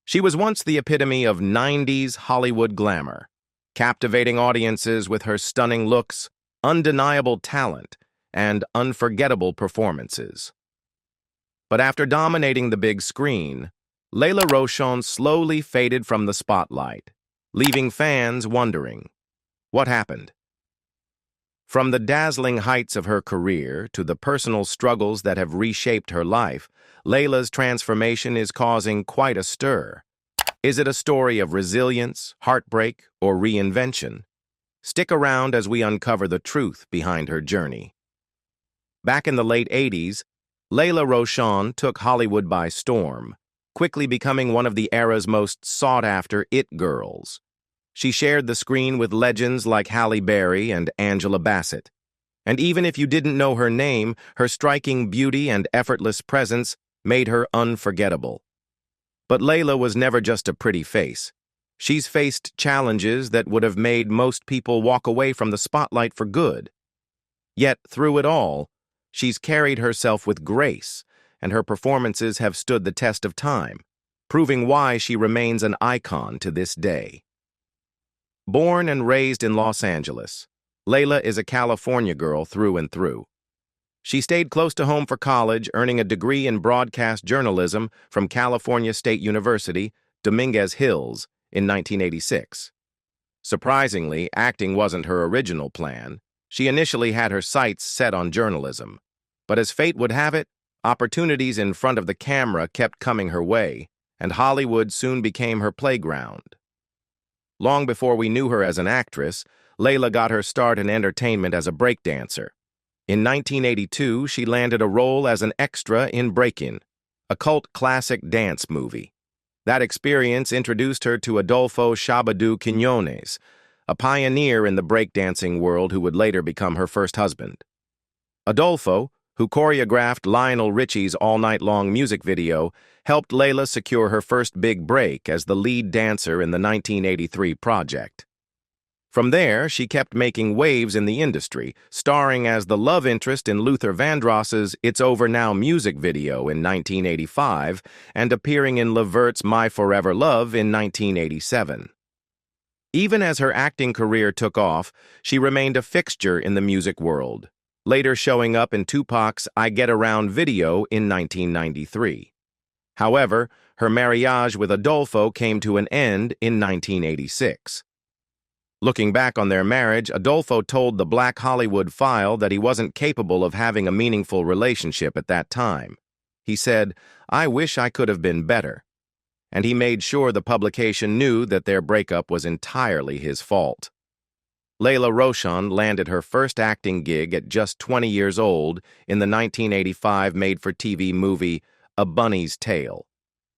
She was once the epitome of 90s Hollywood glamour, captivating audiences with her stunning looks, undeniable talent, and unforgettable performances. But after dominating the big screen, Lela Rochon slowly faded from the spotlight, leaving fans wondering, what happened? From the dazzling heights of her career to the personal struggles that have reshaped her life, Lela's transformation is causing quite a stir. Is it a story of resilience, heartbreak, or reinvention? Stick around as we uncover the truth behind her journey. Back in the late 80s, Lela Rochon took Hollywood by storm, quickly becoming one of the era's most sought-after it girls. She shared the screen with legends like Halle Berry and Angela Bassett. And even if you didn't know her name, her striking beauty and effortless presence made her unforgettable. But Lela was never just a pretty face. She's faced challenges that would have made most people walk away from the spotlight for good. Yet, through it all, she's carried herself with grace, and her performances have stood the test of time, proving why she remains an icon to this day. Born and raised in Los Angeles, Lela is a California girl through and through. She stayed close to home for college, earning a degree in broadcast journalism from California State University, Dominguez Hills, in 1986. Surprisingly, acting wasn't her original plan. She initially had her sights set on journalism. But as fate would have it, opportunities in front of the camera kept coming her way, and Hollywood soon became her playground. Long before we knew her as an actress, Lela got her start in entertainment as a breakdancer. In 1982, she landed a role as an extra in Breakin', a cult classic dance movie. That experience introduced her to Adolfo Shabadoo Quiñones, a pioneer in the breakdancing world who would later become her first husband. Adolfo, who choreographed Lionel Richie's All Night Long music video, helped Lela secure her first big break as the lead dancer in the 1983 project. From there, she kept making waves in the industry, starring as the love interest in Luther Vandross's It's Over Now music video in 1985 and appearing in Levert's My Forever Love in 1987. Even as her acting career took off, she remained a fixture in the music world, later showing up in Tupac's I Get Around video in 1993. However, her marriage with Adolfo came to an end in 1986. Looking back on their marriage, Adolfo told the Black Hollywood File that he wasn't capable of having a meaningful relationship at that time. He said, "I wish I could have been better." And he made sure the publication knew that their breakup was entirely his fault. Lela Rochon landed her first acting gig at just 20 years old in the 1985 made-for-TV movie A Bunny's Tale.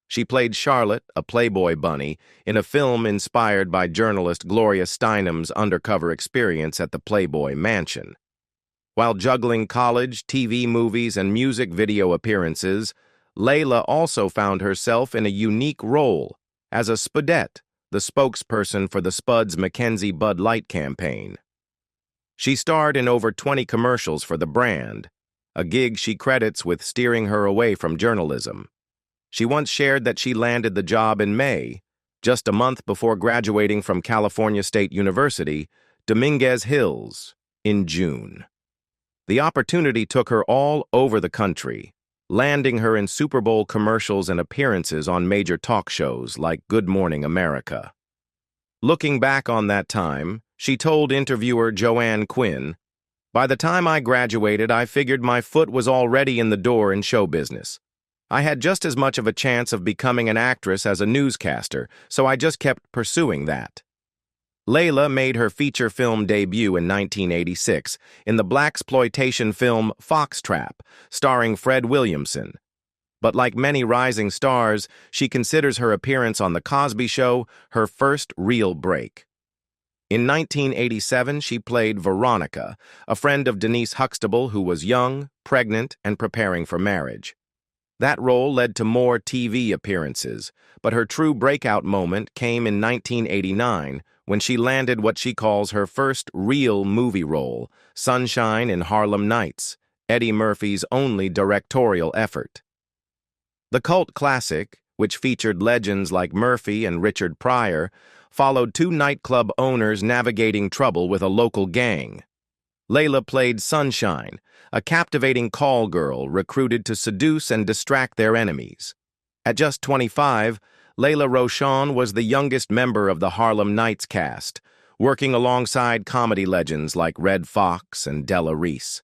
She played Charlotte, a Playboy bunny, in a film inspired by journalist Gloria Steinem's undercover experience at the Playboy Mansion. While juggling college, TV movies, and music video appearances, Lela also found herself in a unique role as a Spudette, the spokesperson for the Spuds McKenzie Bud Light campaign. She starred in over 20 commercials for the brand, a gig she credits with steering her away from journalism. She once shared that she landed the job in May, just a month before graduating from California State University, Dominguez Hills, in June. The opportunity took her all over the country, landing her in Super Bowl commercials and appearances on major talk shows like Good Morning America. Looking back on that time, she told interviewer Joanne Quinn, "By the time I graduated, I figured my foot was already in the door in show business. I had just as much of a chance of becoming an actress as a newscaster, so I just kept pursuing that." Lela made her feature film debut in 1986 in the blaxploitation film Foxtrap, starring Fred Williamson. But like many rising stars, she considers her appearance on The Cosby Show her first real break. In 1987, she played Veronica, a friend of Denise Huxtable who was young, pregnant, and preparing for marriage. That role led to more TV appearances, but her true breakout moment came in 1989 when she landed what she calls her first real movie role, Sunshine in Harlem Nights, Eddie Murphy's only directorial effort. The cult classic, which featured legends like Murphy and Richard Pryor, followed two nightclub owners navigating trouble with a local gang. Lela played Sunshine, a captivating call girl recruited to seduce and distract their enemies. At just 25, Lela Rochon was the youngest member of the Harlem Nights cast, working alongside comedy legends like Red Fox and Della Reese.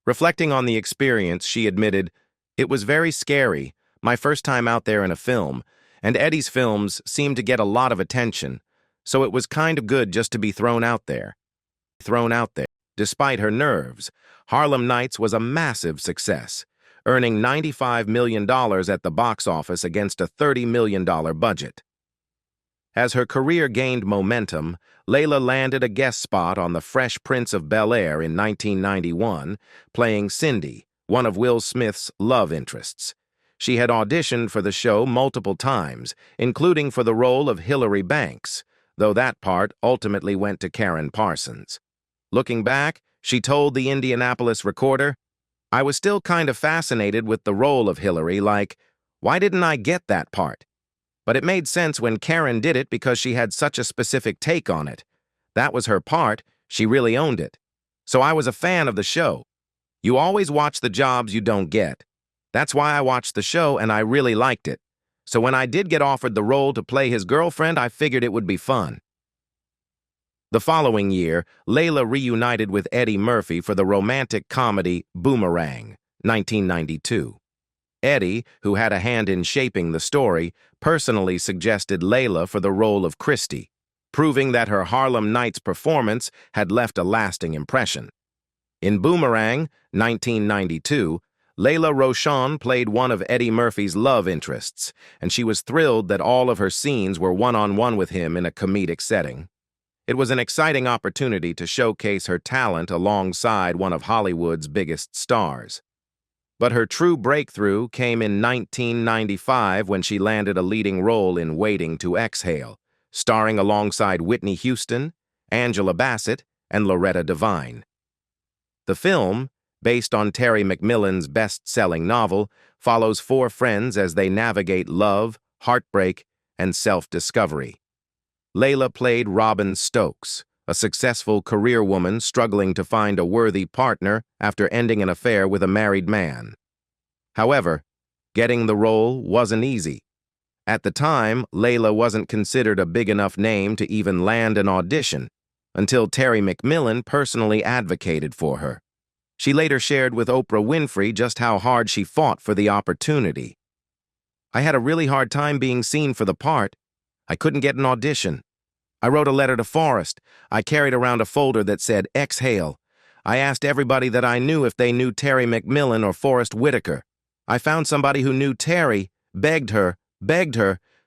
Reflecting on the experience, she admitted, "It was very scary, my first time out there in a film, and Eddie's films seemed to get a lot of attention, so it was kind of good just to be thrown out there." Despite her nerves, Harlem Nights was a massive success, earning $95 million at the box office against a $30 million budget. As her career gained momentum, Lela landed a guest spot on The Fresh Prince of Bel-Air in 1991, playing Cindy, one of Will Smith's love interests. She had auditioned for the show multiple times, including for the role of Hilary Banks, though that part ultimately went to Karen Parsons. Looking back, she told the Indianapolis Recorder, "I was still kind of fascinated with the role of Hilary, like, why didn't I get that part? But it made sense when Karen did it because she had such a specific take on it. That was her part, she really owned it. So I was a fan of the show. You always watch the jobs you don't get. That's why I watched the show and I really liked it. So when I did get offered the role to play his girlfriend, I figured it would be fun." The following year, Lela reunited with Eddie Murphy for the romantic comedy Boomerang, 1992. Eddie, who had a hand in shaping the story, personally suggested Lela for the role of Christy, proving that her Harlem Nights performance had left a lasting impression. In Boomerang, 1992, Lela Rochon played one of Eddie Murphy's love interests, and she was thrilled that all of her scenes were one-on-one with him in a comedic setting. It was an exciting opportunity to showcase her talent alongside one of Hollywood's biggest stars. But her true breakthrough came in 1995 when she landed a leading role in Waiting to Exhale, starring alongside Whitney Houston, Angela Bassett, and Loretta Devine. The film, based on Terry McMillan's best-selling novel, follows four friends as they navigate love, heartbreak, and self-discovery. Lela played Robin Stokes, a successful career woman struggling to find a worthy partner after ending an affair with a married man. However, getting the role wasn't easy. At the time, Lela wasn't considered a big enough name to even land an audition, until Terry McMillan personally advocated for her. She later shared with Oprah Winfrey just how hard she fought for the opportunity. "I had a really hard time being seen for the part. I couldn't get an audition. I wrote a letter to Forrest. I carried around a folder that said, 'Exhale.' I asked everybody that I knew if they knew Terry McMillan or Forrest Whitaker. I found somebody who knew Terry, begged her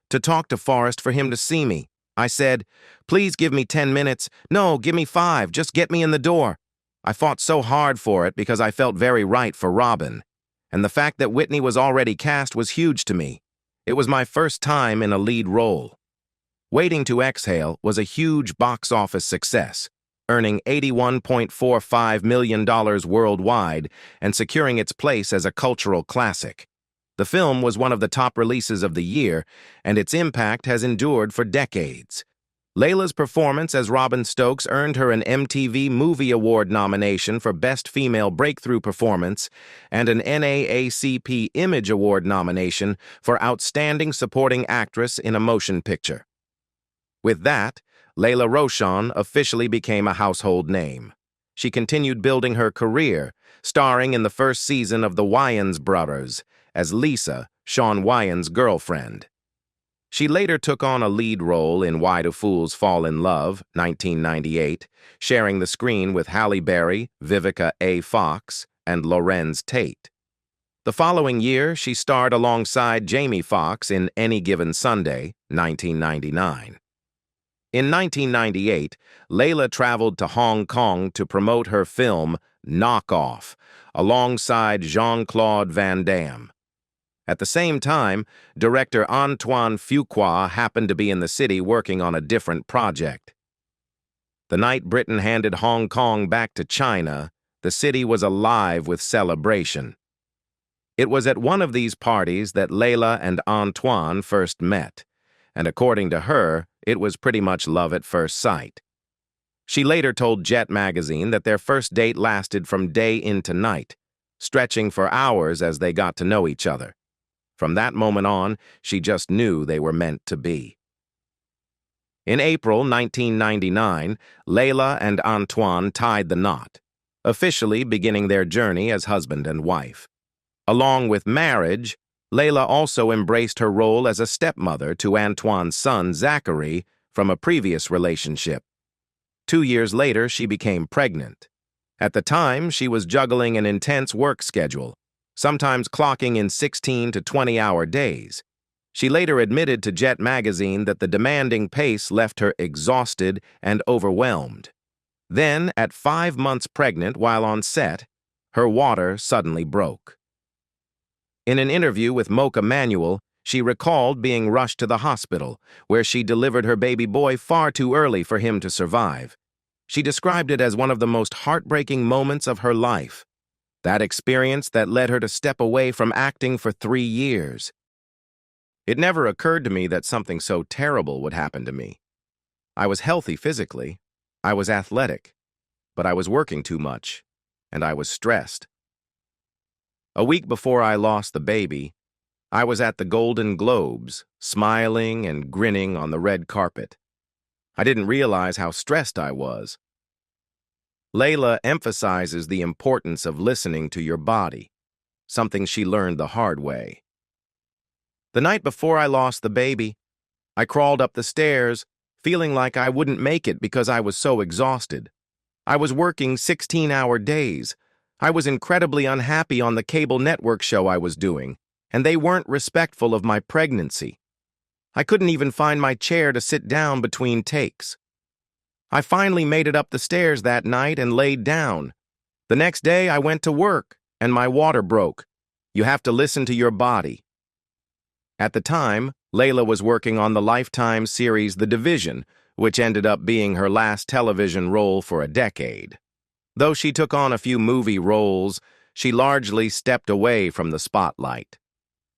to talk to Forrest for him to see me. I said, 'Please give me 10 minutes. No, give me 5. Just get me in the door.' I fought so hard for it because I felt very right for Robin. And the fact that Whitney was already cast was huge to me. It was my first time in a lead role." Waiting to Exhale was a huge box office success, earning $81.45 million worldwide and securing its place as a cultural classic. The film was one of the top releases of the year, and its impact has endured for decades. Lela's performance as Robin Stokes earned her an MTV Movie Award nomination for Best Female Breakthrough Performance and an NAACP Image Award nomination for Outstanding Supporting Actress in a Motion Picture. With that, Lela Rochon officially became a household name. She continued building her career, starring in the first season of The Wayans Brothers as Lisa, Shawn Wayans' girlfriend. She later took on a lead role in Why Do Fools Fall in Love, 1998, sharing the screen with Halle Berry, Vivica A. Fox, and Lorenz Tate. The following year, she starred alongside Jamie Foxx in Any Given Sunday, 1999. In 1998, Lela traveled to Hong Kong to promote her film Knock Off, alongside Jean-Claude Van Damme. At the same time, director Antoine Fuqua happened to be in the city working on a different project. The night Britain handed Hong Kong back to China, the city was alive with celebration. It was at one of these parties that Lela and Antoine first met, and according to her, it was pretty much love at first sight. She later told Jet magazine that their first date lasted from day into night, stretching for hours as they got to know each other. From that moment on, she just knew they were meant to be. In April 1999, Lela and Antoine tied the knot, officially beginning their journey as husband and wife. Along with marriage, Lela also embraced her role as a stepmother to Antoine's son, Zachary, from a previous relationship. 2 years later, she became pregnant. At the time, she was juggling an intense work schedule, sometimes clocking in 16 to 20-hour days. She later admitted to Jet magazine that the demanding pace left her exhausted and overwhelmed. Then, at 5 months pregnant while on set, her water suddenly broke. In an interview with Mocha Manual, she recalled being rushed to the hospital, where she delivered her baby boy far too early for him to survive. She described it as one of the most heartbreaking moments of her life. That experience that led her to step away from acting for 3 years. It never occurred to me that something so terrible would happen to me. I was healthy physically, I was athletic, but I was working too much, and I was stressed. A week before I lost the baby, I was at the Golden Globes, smiling and grinning on the red carpet. I didn't realize how stressed I was. Lela emphasizes the importance of listening to your body, something she learned the hard way. The night before I lost the baby, I crawled up the stairs, feeling like I wouldn't make it because I was so exhausted. I was working 16-hour days. I was incredibly unhappy on the cable network show I was doing, and they weren't respectful of my pregnancy. I couldn't even find my chair to sit down between takes. I finally made it up the stairs that night and laid down. The next day, I went to work, and my water broke. You have to listen to your body. At the time, Lela was working on the Lifetime series The Division, which ended up being her last television role for a decade. Though she took on a few movie roles, she largely stepped away from the spotlight.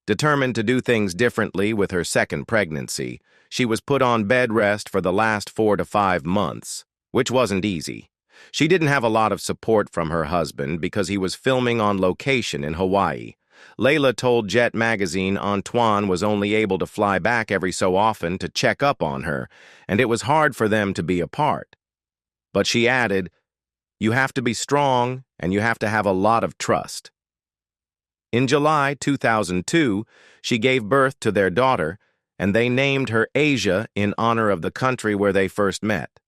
Determined to do things differently with her second pregnancy, she was put on bed rest for the last 4 to 5 months, which wasn't easy. She didn't have a lot of support from her husband because he was filming on location in Hawaii. Lela told Jet magazine Antoine was only able to fly back every so often to check up on her, and it was hard for them to be apart. But she added, "You have to be strong, and you have to have a lot of trust." In July 2002, she gave birth to their daughter, and they named her Asia in honor of the country where they first met.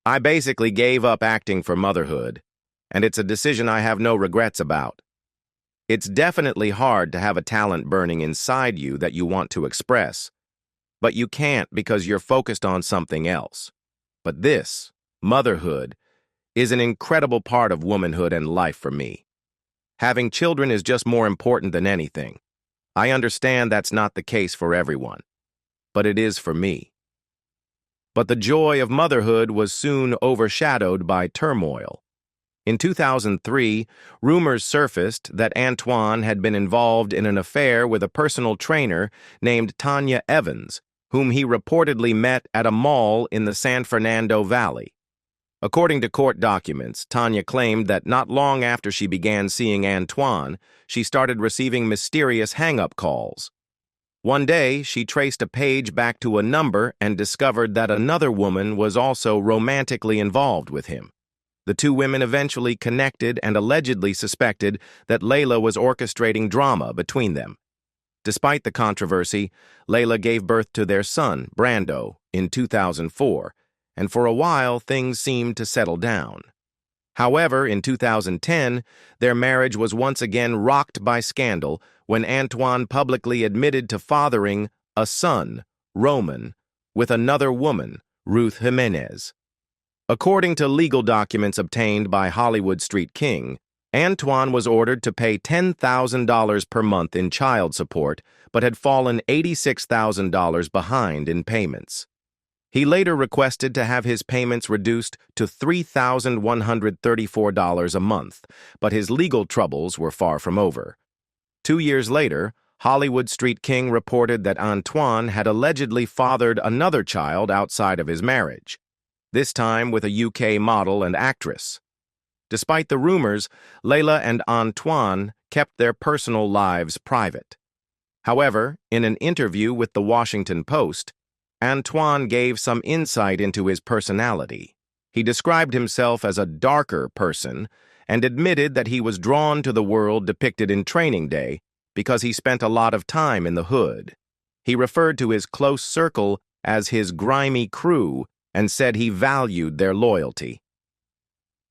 I basically gave up acting for motherhood, and it's a decision I have no regrets about. It's definitely hard to have a talent burning inside you that you want to express, but you can't because you're focused on something else. But this, motherhood, is an incredible part of womanhood and life for me. Having children is just more important than anything. I understand that's not the case for everyone, but it is for me. But the joy of motherhood was soon overshadowed by turmoil. In 2003, rumors surfaced that Antoine had been involved in an affair with a personal trainer named Tanya Evans, whom he reportedly met at a mall in the San Fernando Valley. According to court documents, Tanya claimed that not long after she began seeing Antoine, she started receiving mysterious hang-up calls. One day, she traced a page back to a number and discovered that another woman was also romantically involved with him. The two women eventually connected and allegedly suspected that Lela was orchestrating drama between them. Despite the controversy, Lela gave birth to their son, Brando, in 2004, and for a while things seemed to settle down. However, in 2010, their marriage was once again rocked by scandal when Antoine publicly admitted to fathering a son, Roman, with another woman, Ruth Jimenez. According to legal documents obtained by Hollywood Street King, Antoine was ordered to pay $10,000 per month in child support, but had fallen $86,000 behind in payments. He later requested to have his payments reduced to $3,134 a month, but his legal troubles were far from over. 2 years later, Hollywood Street King reported that Antoine had allegedly fathered another child outside of his marriage, this time with a UK model and actress. Despite the rumors, Lela and Antoine kept their personal lives private. However, in an interview with the Washington Post, Antoine gave some insight into his personality. He described himself as a darker person and admitted that he was drawn to the world depicted in Training Day because he spent a lot of time in the hood. He referred to his close circle as his grimy crew and said he valued their loyalty.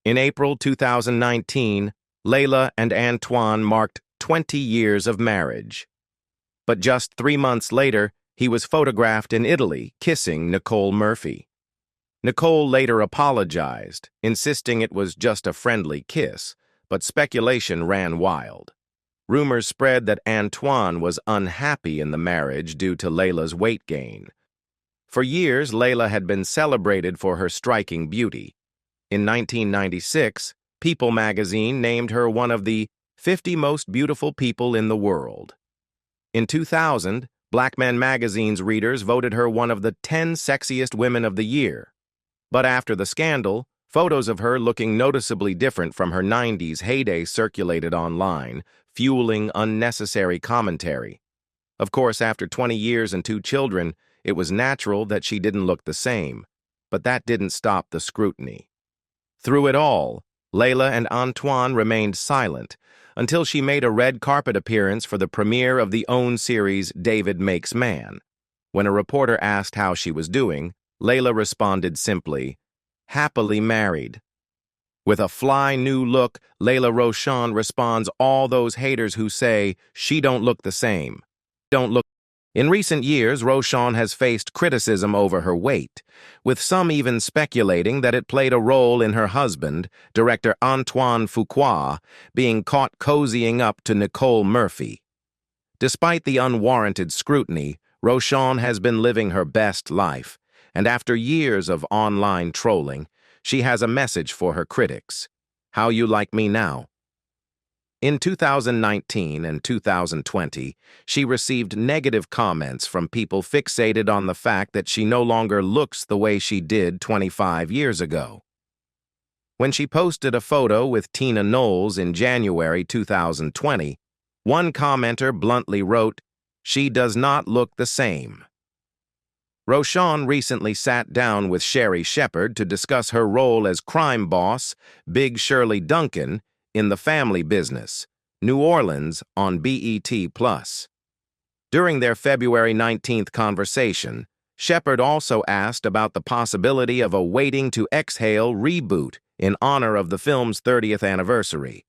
In April 2019, Lela and Antoine marked 20 years of marriage. But just 3 months later, he was photographed in Italy kissing Nicole Murphy. Nicole later apologized, insisting it was just a friendly kiss, but speculation ran wild. Rumors spread that Antoine was unhappy in the marriage due to Lela's weight gain. For years, Lela had been celebrated for her striking beauty. In 1996, People magazine named her one of the 50 most beautiful people in the world. In 2000, Black Men magazine's readers voted her one of the 10 sexiest women of the year. But after the scandal, photos of her looking noticeably different from her 90s heyday circulated online, fueling unnecessary commentary. Of course, after 20 years and 2 children, it was natural that she didn't look the same, but that didn't stop the scrutiny. Through it all, Lela and Antoine remained silent until she made a red carpet appearance for the premiere of the OWN series David Makes Man. When a reporter asked how she was doing, Lela responded simply, "Happily married." With a fly new look, Lela Rochon responds all those haters who say she don't look the same. In recent years, Rochon has faced criticism over her weight, with some even speculating that it played a role in her husband, director Antoine Fuqua, being caught cozying up to Nicole Murphy. Despite the unwarranted scrutiny, Rochon has been living her best life, and after years of online trolling, she has a message for her critics. How you like me now? In 2019 and 2020, she received negative comments from people fixated on the fact that she no longer looks the way she did 25 years ago. When she posted a photo with Tina Knowles in January 2020, one commenter bluntly wrote, "She does not look the same." Rochon recently sat down with Sherry Shepherd to discuss her role as crime boss, Big Shirley Duncan, in The Family Business, New Orleans on BET+. During their February 19th conversation, Shepherd also asked about the possibility of a Waiting to Exhale reboot in honor of the film's 30th anniversary.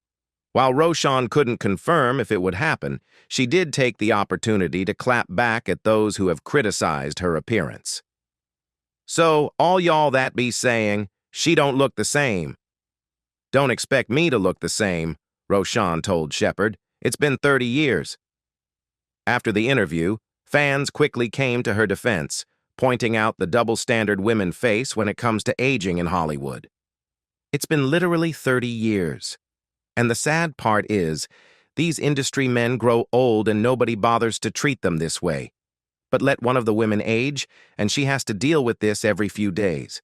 While Rochon couldn't confirm if it would happen, she did take the opportunity to clap back at those who have criticized her appearance. "So, all y'all that be saying, she don't look the same. Don't expect me to look the same," Rochon told Shepherd. "It's been 30 years. After the interview, fans quickly came to her defense, pointing out the double standard women face when it comes to aging in Hollywood. It's been literally 30 years. And the sad part is, these industry men grow old and nobody bothers to treat them this way. But let one of the women age, and she has to deal with this every few days.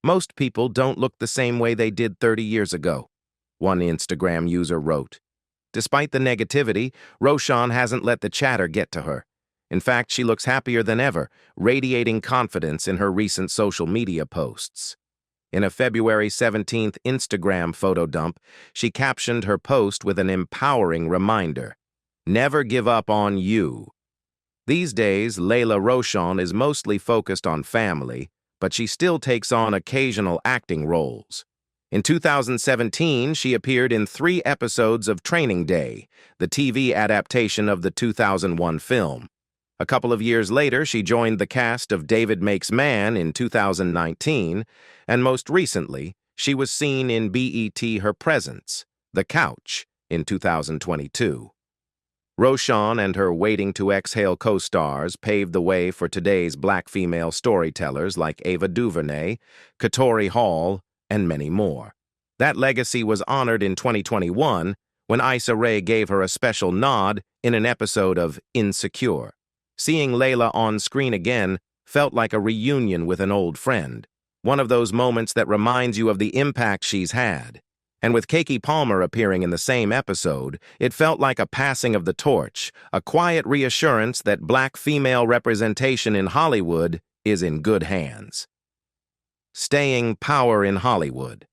Most people don't look the same way they did 30 years ago," one Instagram user wrote. Despite the negativity, Rochon hasn't let the chatter get to her. In fact, she looks happier than ever, radiating confidence in her recent social media posts. In a February 17th Instagram photo dump, she captioned her post with an empowering reminder, "Never give up on you." These days, Lela Rochon is mostly focused on family, but she still takes on occasional acting roles. In 2017, she appeared in 3 episodes of Training Day, the TV adaptation of the 2001 film. A couple of years later, she joined the cast of David Makes Man in 2019, and most recently, she was seen in BET Her Presence, The Couch, in 2022. Rochon and her Waiting to Exhale co-stars paved the way for today's Black female storytellers like Ava DuVernay, Katori Hall, and many more. That legacy was honored in 2021 when Issa Rae gave her a special nod in an episode of Insecure. Seeing Lela on screen again felt like a reunion with an old friend, one of those moments that reminds you of the impact she's had. And with Keke Palmer appearing in the same episode, it felt like a passing of the torch, a quiet reassurance that Black female representation in Hollywood is in good hands. Staying power in Hollywood.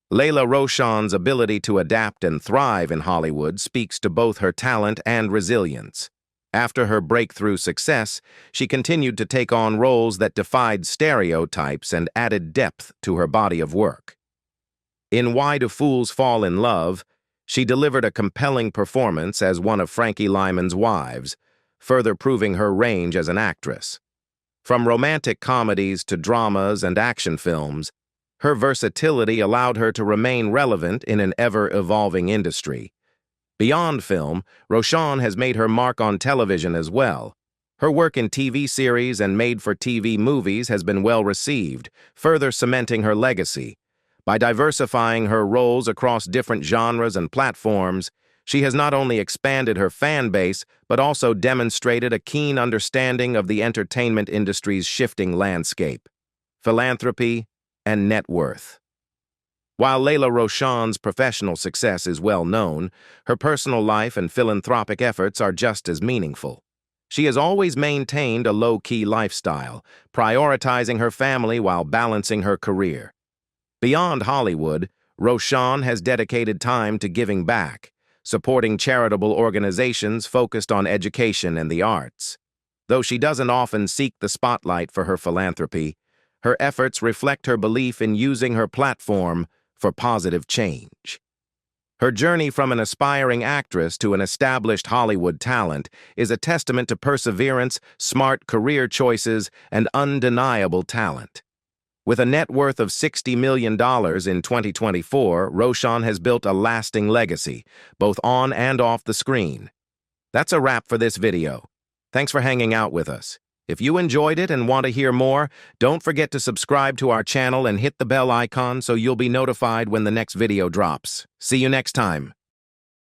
Lela Rochon's ability to adapt and thrive in Hollywood speaks to both her talent and resilience. After her breakthrough success, she continued to take on roles that defied stereotypes and added depth to her body of work. In Why Do Fools Fall in Love, she delivered a compelling performance as one of Frankie Lyman's wives, further proving her range as an actress. From romantic comedies to dramas and action films, her versatility allowed her to remain relevant in an ever-evolving industry. Beyond film, Rochon has made her mark on television as well. Her work in TV series and made-for-TV movies has been well received, further cementing her legacy. By diversifying her roles across different genres and platforms, she has not only expanded her fan base, but also demonstrated a keen understanding of the entertainment industry's shifting landscape, philanthropy, and net worth. While Lela Rochon's professional success is well known, her personal life and philanthropic efforts are just as meaningful. She has always maintained a low-key lifestyle, prioritizing her family while balancing her career. Beyond Hollywood, Rochon has dedicated time to giving back, supporting charitable organizations focused on education and the arts. Though she doesn't often seek the spotlight for her philanthropy, her efforts reflect her belief in using her platform for positive change. Her journey from an aspiring actress to an established Hollywood talent is a testament to perseverance, smart career choices, and undeniable talent. With a net worth of $60 million in 2024, Rochon has built a lasting legacy, both on and off the screen. That's a wrap for this video. Thanks for hanging out with us. If you enjoyed it and want to hear more, don't forget to subscribe to our channel and hit the bell icon so you'll be notified when the next video drops. See you next time.